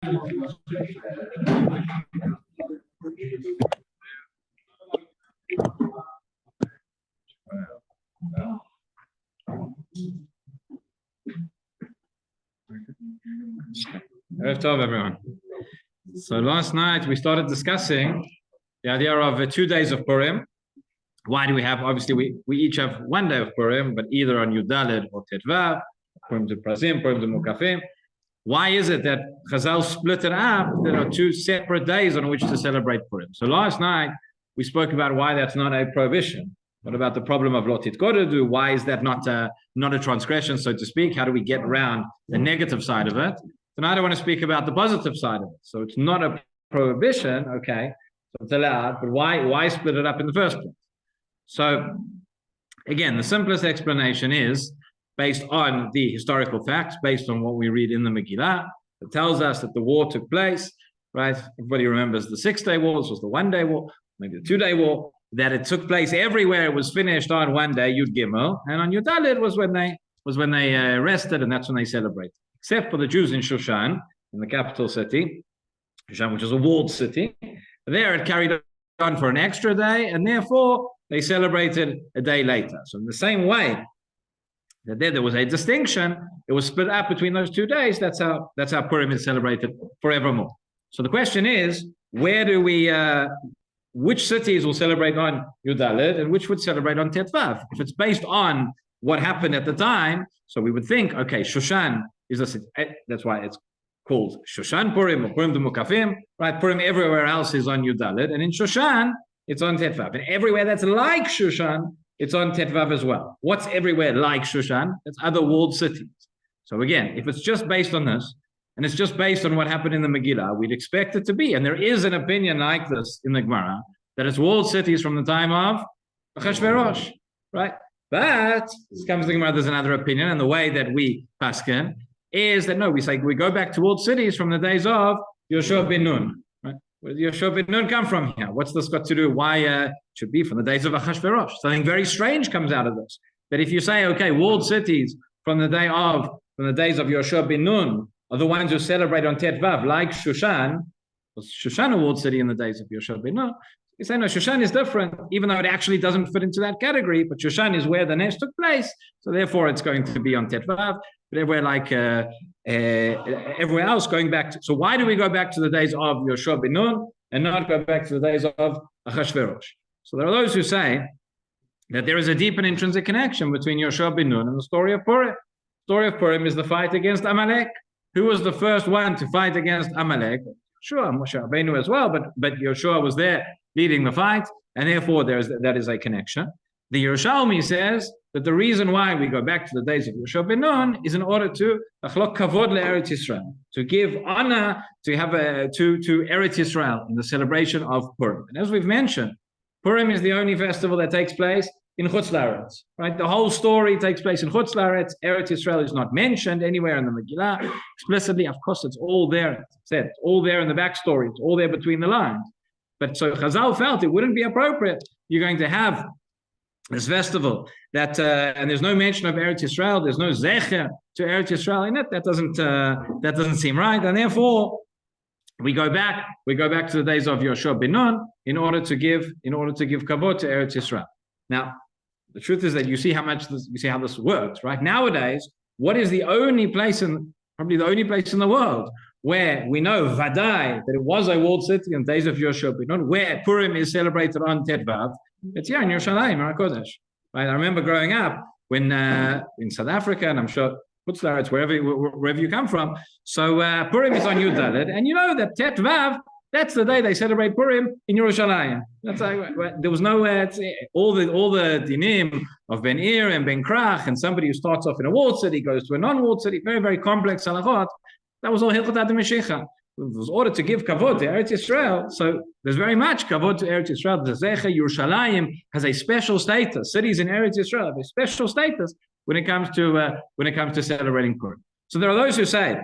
Erev Tov, everyone. So last night we started discussing the idea of 2 days of Purim. Why do we have, obviously we each have 1 day of Purim, but either on Yudalid or Tetvav, Purim to Prazim, Purim to Mukafim. Why is it that Chazal split it up? There are 2 separate days on which to celebrate Purim. So last night we spoke about why that's not a prohibition. What about the problem of Lo Titkodedu? Why is that not a transgression, so to speak? How do we get around the negative side of it? Tonight I want to speak about the positive side of it. So it's not a prohibition, okay, so it's allowed, but why split it up in the first place? So again, the simplest explanation is based on the historical facts, based on what we read in the Megillah. It tells us that the war took place, right? Everybody remembers the 6-day war. This was the 1-day war, maybe the 2-day war, that it took place everywhere. It was finished on 1 day, Yud Gimel, and on Yud Daled was when they rested, and that's when they celebrated. Except for the Jews in Shushan, in the capital city, Shushan, which is a walled city. There it carried on for an extra day, and therefore they celebrated a day later. So in the same way that there was a distinction, it was split up between those 2 days. That's how Purim is celebrated forevermore. So the question is, where do we, which cities will celebrate on Yud Daled and which would celebrate on Tetvav? If it's based on what happened at the time, so we would think, okay, Shushan is a city. That's why it's called Shushan Purim or Purim de Mukafim, right? Purim everywhere else is on Yud Daled, and in Shushan it's on Tetvav. And everywhere that's like Shushan, it's on Tetvav as well. What's everywhere like Shushan? It's other walled cities. So again, if it's just based on this, and it's just based on what happened in the Megillah, we'd expect it to be. And there is an opinion like this in the Gemara, that it's walled cities from the time of Achashverosh, right? But this comes to the Gemara, there's another opinion, and the way that we paskin is that no, we go back to walled cities from the days of Yoshua ben Nun, right? Where did Yoshua ben Nun come from here? What's this got to do? Why it should be from the days of Achashverosh? Something very strange comes out of this. That if you say, okay, walled cities from the days of Yoshua ben Nun are the ones who celebrate on Tetvav, like Shushan. Was Shushan a walled city in the days of Yoshua ben Nun? You say, no, Shushan is different, even though it actually doesn't fit into that category, but Shushan is where the nest took place, so therefore it's going to be on Tetvav, but everywhere like everywhere else going back to, so why do we go back to the days of Yoshua ben Nun and not go back to the days of Achashverosh? So there are those who say that there is a deep and intrinsic connection between Yoshua ben Nun and the story of Purim. The story of Purim is the fight against Amalek. Who was the first one to fight against Amalek? Sure, Moshe Rabbeinu as well, but Yoshua was there leading the fight, and therefore that is a connection. The Yerushalmi says that the reason why we go back to the days of Yoshua ben Nun is in order to achlok kavod le'Eretz Yisrael, to give honor to Eretz Yisrael in the celebration of Purim. And as we've mentioned, Purim is the only festival that takes place in Chutz La'aretz, right? The whole story takes place in Chutz La'aretz. Eretz Yisrael is not mentioned anywhere in the Megillah explicitly. Of course, it's all there. It's said, it's all there in the backstory. It's all there between the lines. But so Chazal felt it wouldn't be appropriate. You're going to have this festival that, and there's no mention of Eretz Yisrael. There's no zecher to Eretz Yisrael in it. That doesn't seem right. And therefore, we go back to the days of Yoshua ben Nun in order to give kavod to Eretz Yisrael. Now, the truth is that you see how this works, right? Nowadays, what is probably the only place in the world where we know Vadai that it was a walled city in days of Yoshua ben Nun, where Purim is celebrated on Tetvav? It's here in Yerushalayim, Har HaKodesh, right? I remember growing up when in South Africa, and I'm sure Chutz La'aretz, wherever you come from. So Purim is on Yud Daled, and you know that Tetvav, that's the day they celebrate Purim in Yerushalayim. That's like, there was nowhere. All the dinim of Ben Ir and Ben Krach, and somebody who starts off in a walled city goes to a non-walled city, very, very complex halachot. That was all Hilchot Ad Meshicha. It was ordered to give kavod to Eretz Yisrael. So there's very much kavod to Eretz Yisrael. The Zecher Yerushalayim has a special status. Cities in Eretz Yisrael have a special status when it comes to celebrating Purim. So there are those who say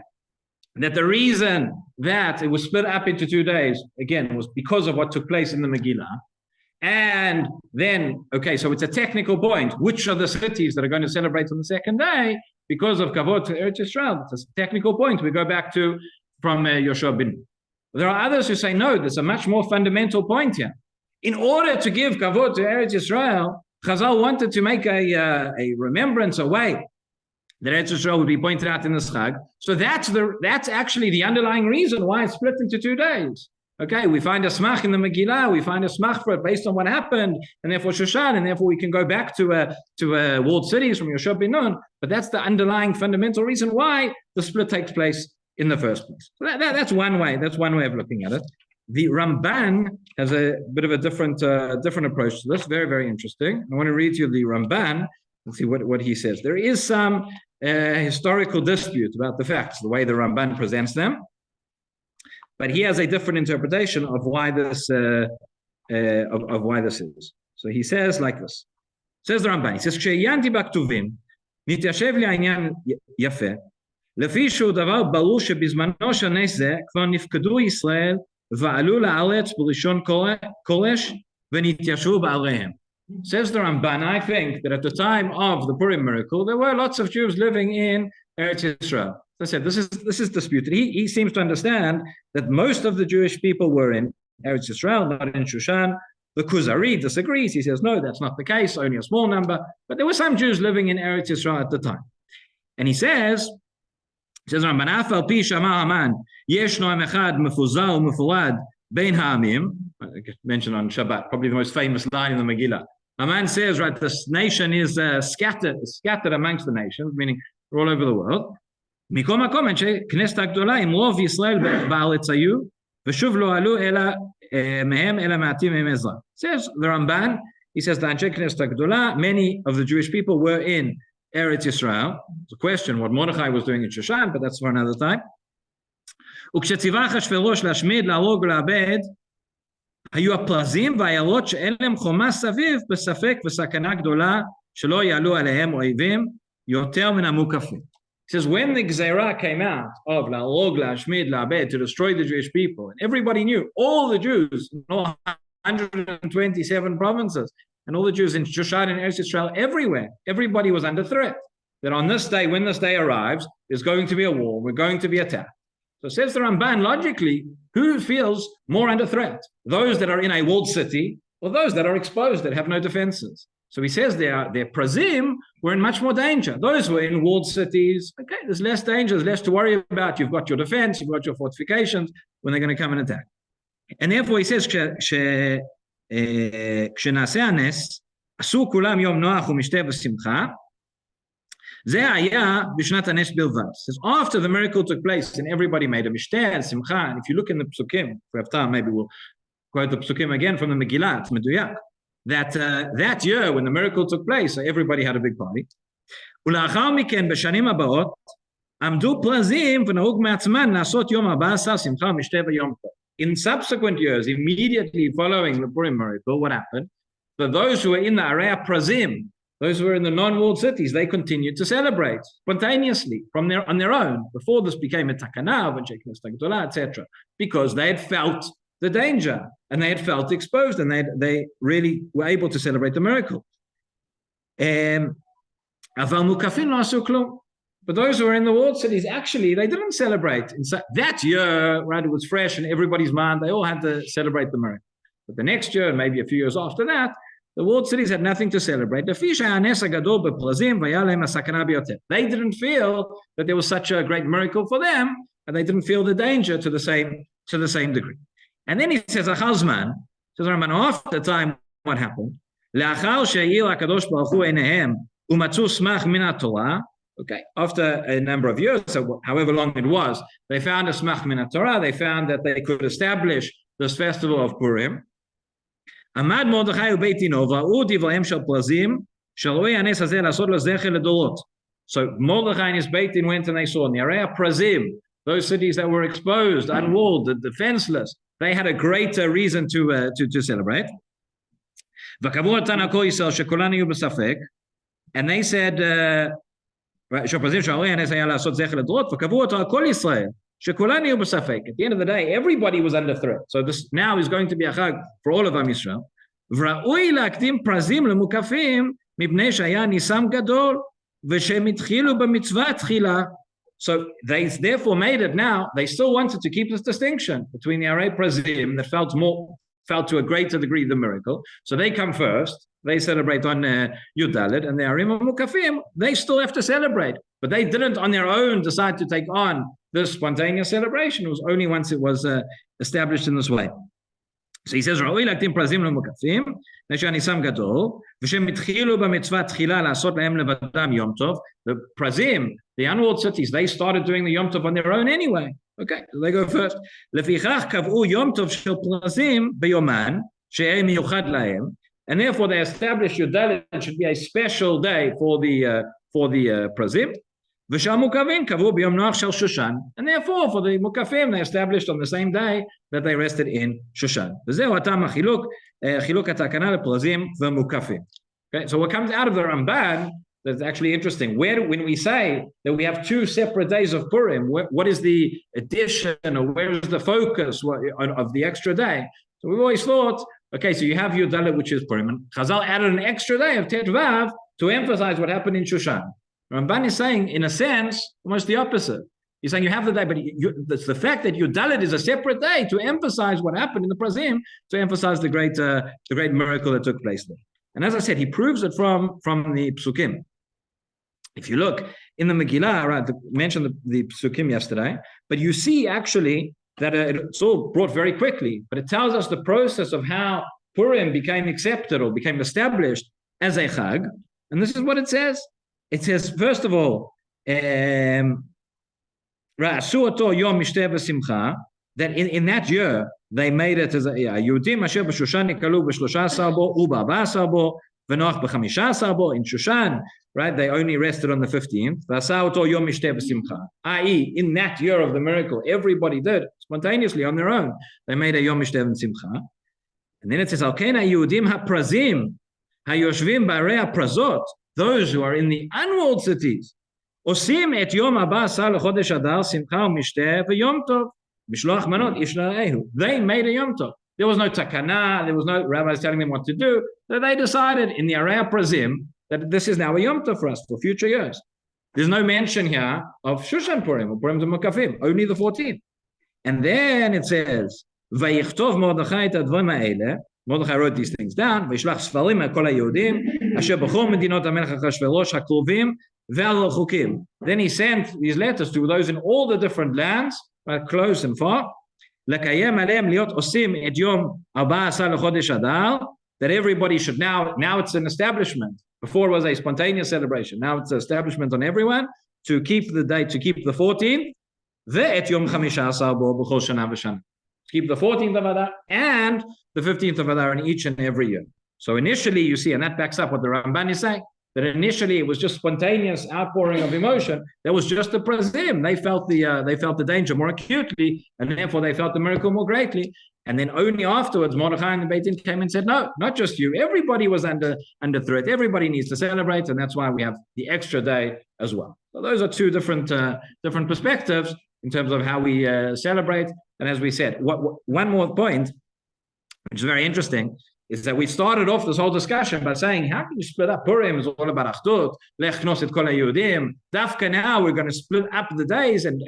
that the reason that it was split up into 2 days, again, was because of what took place in the Megillah. And then, okay, so it's a technical point. Which are the cities that are going to celebrate on the second day? Because of kavod to Eretz Yisrael. It's a technical point. We go back to Yoshua ben Nun. There are others who say, no, there's a much more fundamental point here. In order to give kavod to Eretz Yisrael, Chazal wanted to make a remembrance, a way that Eretz Yisrael would be pointed out in the Chag. So that's actually the underlying reason why it's split into 2 days. Okay, we find a smach in the Megillah, we find a smach for it based on what happened, and therefore Shoshan, and therefore we can go back to walled cities from Yoshua ben Nun. But that's the underlying fundamental reason why the split takes place in the first place. So that's one way. That's one way of looking at it. The Ramban has a bit of a different approach to this. Very, very interesting. I want to read you the Ramban and see what he says. There is some historical dispute about the facts, the way the Ramban presents them, but he has a different interpretation of why this of why this is. So he says like this. Says the Ramban. He says, "Ksheyanti b'ktuvim nitiyashev li ha'inyan yafe, לפי שהוא דבר ברור שבזמנו של נס זה כבר נפקדו ישראל ועלו לארץ בראשון קורש ונתיישבו בעריהם." Says the Ramban, I think that at the time of the Purim miracle, there were lots of Jews living in Eretz Yisrael. As I said, this is disputed. He seems to understand that most of the Jewish people were in Eretz Yisrael, not in Shushan. The Kuzari disagrees. He says, no, that's not the case, only a small number. But there were some Jews living in Eretz Yisrael at the time. And he says Rambban, אף על פי שאמר המן, ישנו עם אחד מפוזר ומפורד בין העמים, mentioned on Shabbat, probably the most famous line in the Megillah. Haman says, right, this nation is scattered amongst the nations, meaning we're all over the world. מכל מקום, אנשי כנסת הגדולה, עם רוב ישראל בארץ היו, ושוב לא עלו אלא מהם, אלא מעטים מהם עזרא. Says the Ramban, he says, the אנשי כנסת הגדולה, many of the Jewish people were in Eretz Yisrael. It's a question what Mordechai was doing in Shushan, but that's for another time. וכשציווה אחשוורוש להשמיד, להרוג ולאבד, היו הפרזים והעיירות שאין להם חומה סביב בספק וסכנה גדולה שלא יעלו עליהם אויבים יותר מן המוקפים. He says, when the Gzeirah came out of להרוג, להשמיד, לאבד, to destroy the Jewish people, and everybody knew, all the Jews in all 127 provinces, and all the Jews in Shushan and Eretz Yisrael, everywhere, everybody was under threat. That on this day, when this day arrives, there's going to be a war, we're going to be attacked. So says the Ramban, logically, who feels more under threat? Those that are in a walled city, or those that are exposed, that have no defenses? So he says their prazim were in much more danger. Those who were in walled cities, okay, there's less danger, there's less to worry about. You've got your defense, you've got your fortifications when they're going to come and attack. And therefore he says, כשנעשה הנס, עשו כולם יום נוח ומשתה ושמחה, זה היה בשנת הנס בלבד. Says, after the miracle took place and everybody made a mishteh and simcha, and if you look in the psukim, if we have time, maybe we'll quote the psukim again from the Megillah, it's meduyak, that year when the miracle took place, everybody had a big party. ולאחר מכן, בשנים הבאות, עמדו פרזים ונהוג מעצמן לעשות יום 14 שמחה ומשתה ויום טוב. In subsequent years, immediately following the Purim miracle, what happened? For those who were in the Arei Prazim, those who were in the non-walled cities, they continued to celebrate spontaneously on their own. Before this became a takana, etc., because they had felt the danger and they had felt exposed, and they really were able to celebrate the miracle. But those who were in the walled cities, actually, they didn't celebrate. That year, right, it was fresh in everybody's mind. They all had to celebrate the miracle. But the next year, and maybe a few years after that, the walled cities had nothing to celebrate. They didn't feel that there was such a great miracle for them, and they didn't feel the danger to the same degree. And then he says, after the time, what happened? Okay, after a number of years, so however long it was, they found a smach min Torah. They found that they could establish this festival of Purim. Amad Mordechai ubeitino va'u divraim shel prazim shel ro'ei hanes hazeh la'asot lezecher ledorot. So Mordechai and his beitin went and they saw in the area Prazim, those cities that were exposed, unwalled, defenseless. They had a greater reason to celebrate. V'kavu atana kol Yisrael shekolan hiyu b'safek, and they said. At the end of the day, everybody was under threat. So this now is going to be a chag for all of Am Yisrael. So they therefore made it now. They still wanted to keep this distinction between the Arei Prazim that felt to a greater degree the miracle. So they come first. They celebrate on Yud Daled, and the Arim Mukafim, they still have to celebrate. But they didn't on their own decide to take on this spontaneous celebration. It was only once it was established in this way. So he says, "Ra'oi laktim prazim lemukafim, neshanisam gadol, v'shem mitchilu b'mitzvah tchila la'asot lahem levadam Yom Tov." The prazim, the unwalled cities, they started doing the Yom Tov on their own anyway. Okay, they go first. Lefichach kav'u Yom Tov shel prazim beyoman she'eh miyuchad lahem, and therefore they established Yud Daled should be a special day for the prazim. And therefore, for the Mukafim, they established on the same day that they rested in Shushan. Okay, so what comes out of the Ramban that's actually interesting. When we say that we have two separate days of Purim, what is the addition or where is the focus of the extra day? So we've always thought, okay, so you have Yud Daled, which is Purim, and Chazal added an extra day of Tet Vav to emphasize what happened in Shushan. Ramban is saying, in a sense, almost the opposite. He's saying you have the day, but it's the fact that Yud Daled is a separate day to emphasize what happened in the Prazim, to emphasize the great miracle that took place there. And as I said, he proves it from the Psukim. If you look in the Megillah, right, mentioned the Psukim yesterday, but you see actually that it's all brought very quickly, but it tells us the process of how Purim became accepted or became established as a Chag. And this is what it says. It says, first of all, that in that year, they made it as a Yehudim asher b'Shushan nikalu b'13 bo ub'14 bo v'noach b'15 bo. In Shushan, right, they only rested on the 15th. I.e., in that year of the miracle, everybody did spontaneously on their own. They made a Yom Mishteh v'Simcha. And then it says, Al ken ha'Yehudim ha'prazim ha'yoshvim b'arei ha'prazot, those who are in the unwalled cities, osim et yom haba asar lechodesh adar simcha u'mishteh v'yom tov mishloach manot ish la'arehu. They made a Yom Tov. There was no takana, there was no rabbis telling them what to do. So they decided in the Arei Prazim that this is now a Yom Tov for us for future years. There's no mention here of Shushan Purim or Purim Mukafim, only the 14th. And then it says, Vayichtov Mordechai et advarim ha'eleh. Mordechai wrote these things down. V'yishlach sfarim ha'kol ha'Yehudim asher b'chol medinot ha'melech Achashverosh ha'kruvim ve'al-rechukim. Then he sent these letters to those in all the different lands, close and far. L'kayem aleim liot osim et yom 14 lechodesh adar. That everybody should now it's an establishment. Before it was a spontaneous celebration. Now it's an establishment on everyone to keep the date, to keep the 14th. Ve'et yom 15 bo b'chol shana v'shana. Keep the 14th of Adar and the 15th of Adar in each and every year. So initially, you see, and that backs up what the Ramban is saying, that initially it was just spontaneous outpouring of emotion. There was just a prazim. They felt the danger more acutely, and therefore they felt the miracle more greatly. And then only afterwards, Mordechai and the Beit Din came and said, no, not just you. Everybody was under threat. Everybody needs to celebrate, and that's why we have the extra day as well. So those are two different perspectives in terms of how we celebrate. And as we said, one more point, which is very interesting, is that we started off this whole discussion by saying, how can you split up? Purim is all about Achdut, Lech Knos et Kol HaYehudim. Dafka now, we're going to split up the days and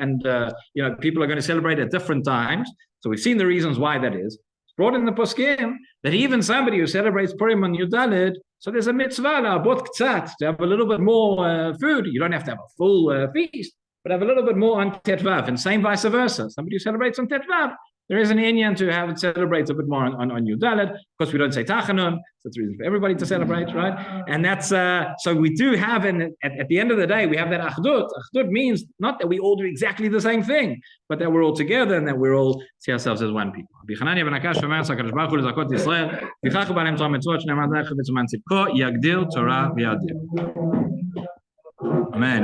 people are going to celebrate at different times. So we've seen the reasons why that is. It's brought in the Poskim that even somebody who celebrates Purim on Yud Daled, so there's a mitzvah, la'abot k'tzat, to have a little bit more food. You don't have to have a full feast, but have a little bit more on Tet Vav, and same vice versa. Somebody who celebrates on Tet Vav, there is an inyan to have it celebrate a bit more on Yud Daled. Of course, we don't say Tachanun, so that's the reason for everybody to celebrate, right? And that's, so we do have, at the end of the day, we have that Achdut. Achdut means not that we all do exactly the same thing, but that we're all together and that we're all see ourselves as one people. Amen.